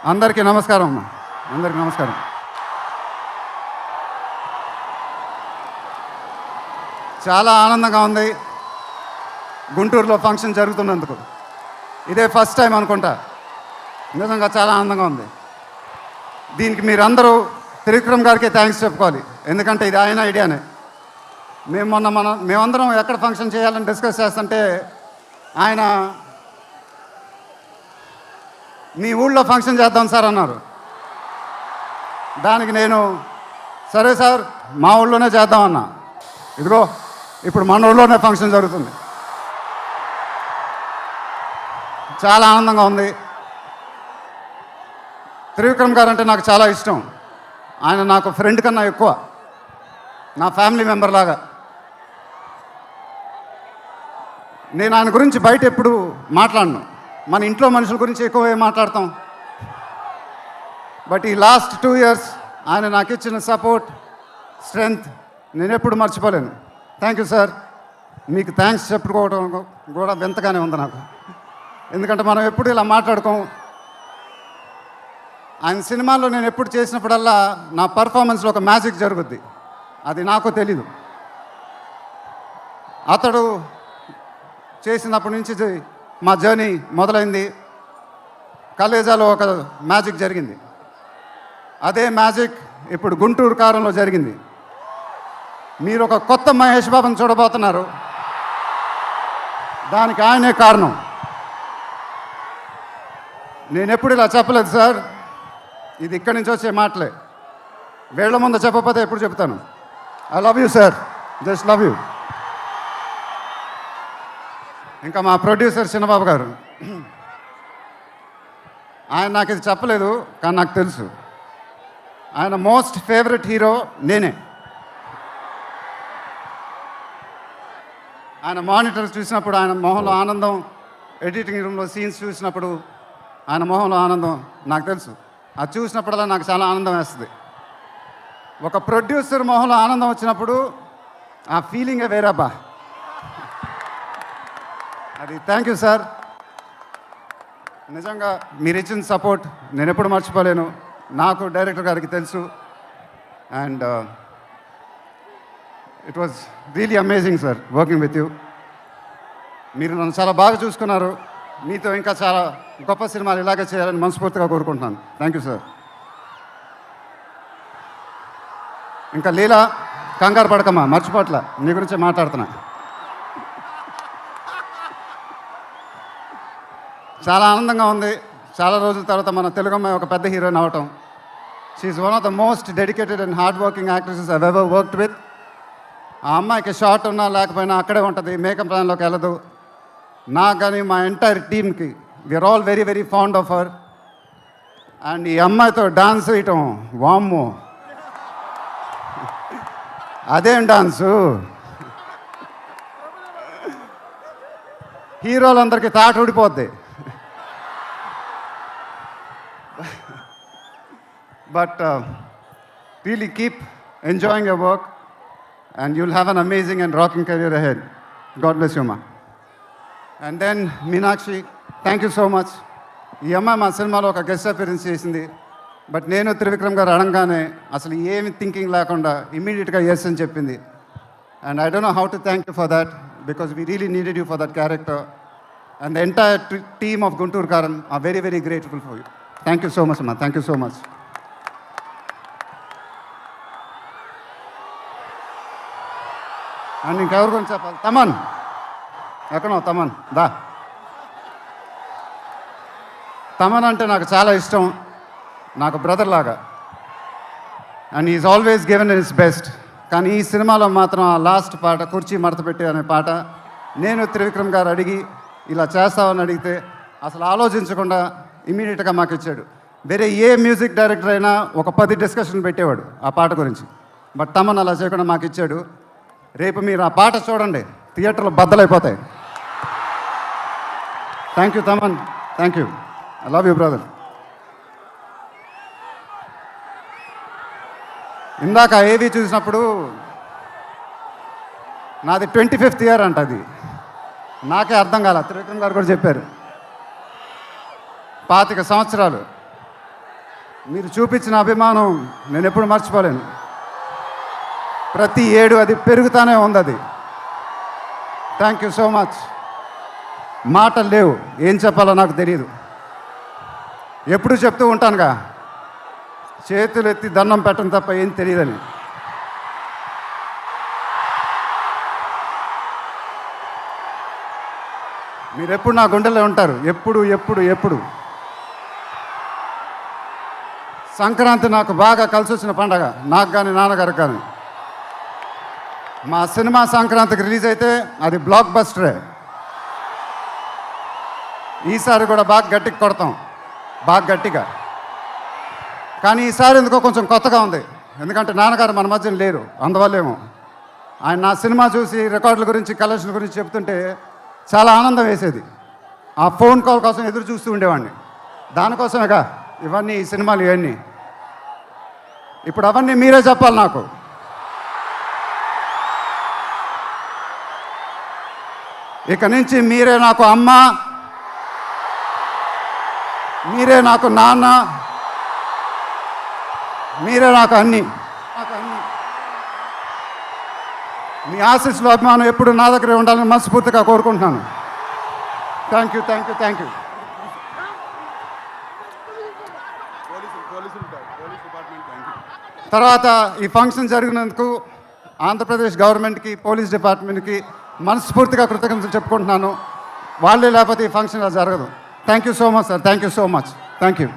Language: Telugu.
అందరికీ నమస్కారం అమ్మా. అందరికీ నమస్కారం. చాలా ఆనందంగా ఉంది గుంటూరులో ఫంక్షన్ జరుగుతున్నందుకు. ఇదే ఫస్ట్ టైం అనుకుంటా. నిజంగా చాలా ఆనందంగా ఉంది. దీనికి మీరందరూ త్రివిక్రమ్ గారికి థ్యాంక్స్ చెప్పుకోవాలి. ఎందుకంటే ఇది ఆయన ఐడియానే. మేమందరం ఎక్కడ ఫంక్షన్ చేయాలని డిస్కస్ చేస్తుంటే ఆయన మీ ఊళ్ళో ఫంక్షన్ చేద్దాం సార్ అన్నారు. దానికి నేను సరే సార్ మా ఊళ్ళోనే చేద్దామన్నా. ఇదిగో ఇప్పుడు మన ఊళ్ళోనే ఫంక్షన్ జరుగుతుంది. చాలా ఆనందంగా ఉంది. త్రివిక్రమ్ గారు అంటే నాకు చాలా ఇష్టం. ఆయన నాకు ఫ్రెండ్ కన్నా ఎక్కువ, నా ఫ్యామిలీ మెంబర్ లాగా. నేను ఆయన గురించి బయట ఎప్పుడు మాట్లాడను. మన ఇంట్లో మనుషుల గురించి ఎక్కువ మాట్లాడతాం. బట్ ఈ లాస్ట్ 2 years ఆయన నాకు ఇచ్చిన సపోర్ట్, స్ట్రెంగ్త్ నేను ఎప్పుడు మర్చిపోలేను. Thank you sir. మీకు థ్యాంక్స్ చెప్పుకోవడం కూడా వింతగానే ఉంది నాకు. ఎందుకంటే మనం ఎప్పుడు ఇలా మాట్లాడుకోం. ఆయన సినిమాల్లో నేను ఎప్పుడు చేసినప్పుడల్లా నా పర్ఫార్మెన్స్లో ఒక మ్యాజిక్ జరుగుద్ది. అది నాకు తెలీదు. అతడు చేసినప్పటి నుంచి మా జర్నీ మొదలైంది. కలేజాలో ఒక మ్యాజిక్ జరిగింది. అదే మ్యాజిక్ ఇప్పుడు గుంటూరు కారంలో జరిగింది. మీరు ఒక కొత్త మహేష్ బాబుని చూడబోతున్నారు. దానికి ఆయనే కారణం. నేను ఎప్పుడు ఇలా చెప్పలేదు సార్. ఇది ఇక్కడి నుంచి వచ్చే మాటలే. వేళ్ల ముందు చెప్పకపోతే ఎప్పుడు చెప్తాను. I love you sir. Just love you. ఇంకా మా ప్రొడ్యూసర్ చిన్నబాబు గారు, ఆయన నాకు ఇది చెప్పలేదు కానీ నాకు తెలుసు. ఆయన మోస్ట్ ఫేవరెట్ హీరో నేనే. ఆయన మానిటర్స్ చూసినప్పుడు ఆయన మొహంలో ఆనందం, ఎడిటింగ్ రూమ్లో సీన్స్ చూసినప్పుడు ఆయన మొహంలో ఆనందం నాకు తెలుసు. అది చూసినప్పుడల్లా నాకు చాలా ఆనందం వేస్తుంది. ఒక ప్రొడ్యూసర్ మొహంలో ఆనందం వచ్చినప్పుడు ఆ ఫీలింగే వేరేబ్బా. అది థ్యాంక్ యూ సార్. నిజంగా మీరు ఇచ్చిన సపోర్ట్ నేను ఎప్పుడు మర్చిపోలేను. నాకు డైరెక్టర్ గారికి తెలుసు. And it was really amazing sir working with you. మీరు నన్ను చాలా బాగా చూసుకున్నారు. మీతో ఇంకా చాలా గొప్ప సినిమాలు ఇలాగే చేయాలని మనస్ఫూర్తిగా కోరుకుంటున్నాను. Thank you sir. ఇంకా లీలా, కంగారు పడకమ్మా, మర్చిపోట్ల, నీ గురించే మాట్లాడుతున్నా. చాలా ఆనందంగా ఉంది. చాలా రోజుల తర్వాత మన తెలుగు అమ్మాయి ఒక పెద్ద హీరోయిన్ అవటం. She is one of the most dedicated and hard working actresses I've ever worked with. ఆ అమ్మాయికి షార్ట్ ఉన్నా లేకపోయినా అక్కడే ఉంటుంది, మేకప్ ప్లాన్లోకి వెళ్ళదు. నాకు కానీ మా ఎంటైర్ టీమ్కి we are all very very fond of her. And ఈ అమ్మాయితో డాన్స్ వేయటం, వామ్మో అదేం డాన్సు. హీరోలందరికీ తాట ఊడిపోద్ది. But really keep enjoying your work and you'll have an amazing and rocking career ahead. God bless you, ma. And then Meenakshi, thank you so much. ఈ అమ్మాయి మా సినిమాలో ఒక గెస్ట్ అపియరెన్స్ చేసింది. బట్ నేను త్రివిక్రమ్ గారు అడగగానే అసలు ఏమి థింకింగ్ లేకుండా ఇమ్మీడియట్గా ఎస్ అని చెప్పింది. And I don't know how to thank you for that because we really needed you for that character. And the entire team of Guntur Kaaram are very very grateful for you. Thank you so much అమ్మా. Thank you so much. And ఇంకెవరి గురించి చెప్పాలి? తమన్ ఎక్కడో, తమన్ దా. తమన్ అంటే నాకు చాలా ఇష్టం, నాకు బ్రదర్ లాగా. And is always given in his best. కానీ ఈ సినిమాలో మాత్రం ఆ లాస్ట్ పాట, కుర్చీ మడతపెట్టి అనే పాట, నేను త్రివిక్రమ్ గారు అడిగి ఇలా చేస్తామని అడిగితే అసలు ఆలోచించకుండా ఇమీడియట్గా మాకు ఇచ్చాడు. వేరే ఏ మ్యూజిక్ డైరెక్టర్ అయినా ఒక 10 డిస్కషన్ పెట్టేవాడు ఆ పాట గురించి. బట్ తమన్ అలా చేయకుండా మాకు ఇచ్చాడు. రేపు మీరు ఆ పాట చూడండి, థియేటర్లో బద్దలైపోతాయి. Thank you Thaman. Thank you. I love you brother. ఇందాక ఏవి చూసినప్పుడు నాది 25th year అంట. అది నాకే అర్థం కాల. త్రివిక్రమ్ గారు కూడా చెప్పారు 25 సంవత్సరాలు. మీరు చూపించిన అభిమానం నేను ఎప్పుడు మర్చిపోలేను. ప్రతి ఏడు అది పెరుగుతానే ఉంది. అది థ్యాంక్ యూ సో మచ్. మాటలు లేవు, ఏం చెప్పాలో నాకు తెలియదు. ఎప్పుడు చెప్తూ ఉంటానుగా, చేతులు ఎత్తి దండం పెట్టడం తప్ప ఏం తెలియదని. మీరు ఎప్పుడు నా గుండెలో ఉంటారు, ఎప్పుడు ఎప్పుడు ఎప్పుడు. సంక్రాంతి నాకు బాగా కలిసి వచ్చిన పండగ, నాకు కానీ నాన్నగారికి కానీ. మా సినిమా సంక్రాంతికి రిలీజ్ అయితే అది బ్లాక్ బస్టరే. ఈసారి కూడా బాగా గట్టిగా కొడతాం, బాగా గట్టిగా. కానీ ఈసారి ఎందుకో కొంచెం కొత్తగా ఉంది, ఎందుకంటే నాన్నగారు మన మధ్యన లేరు, అందువల్లేమో. ఆయన నా సినిమా చూసి రికార్డుల గురించి, కలెక్షన్ గురించి చెప్తుంటే చాలా ఆనందం వేసేది. ఆ ఫోన్ కాల్ కోసం ఎదురు చూస్తూ ఉండేవాడిని. దానికోసమేగా ఇవన్నీ, ఈ సినిమాలు ఇవన్నీ. ఇప్పుడు అవన్నీ మీరే చెప్పాలి నాకు. ఇక నుంచి మీరే నాకు అమ్మ, మీరే నాకు నాన్న, మీరే నాకు అన్నీ. మీ ఆశీస్సులు, అభిమానం ఎప్పుడు నా దగ్గరే ఉండాలని మనస్ఫూర్తిగా కోరుకుంటున్నాను. Thank you, thank you, thank you. తర్వాత ఈ ఫంక్షన్ జరిగినందుకు ఆంధ్రప్రదేశ్ గవర్నమెంట్కి, పోలీస్ డిపార్ట్మెంట్కి మనస్ఫూర్తిగా కృతజ్ఞతలు చెప్పుకుంటున్నాను. వాళ్ళే లేకపోతే ఈ ఫంక్షన్ జరగదు. Thank you so much sir, thank you so much, thank you.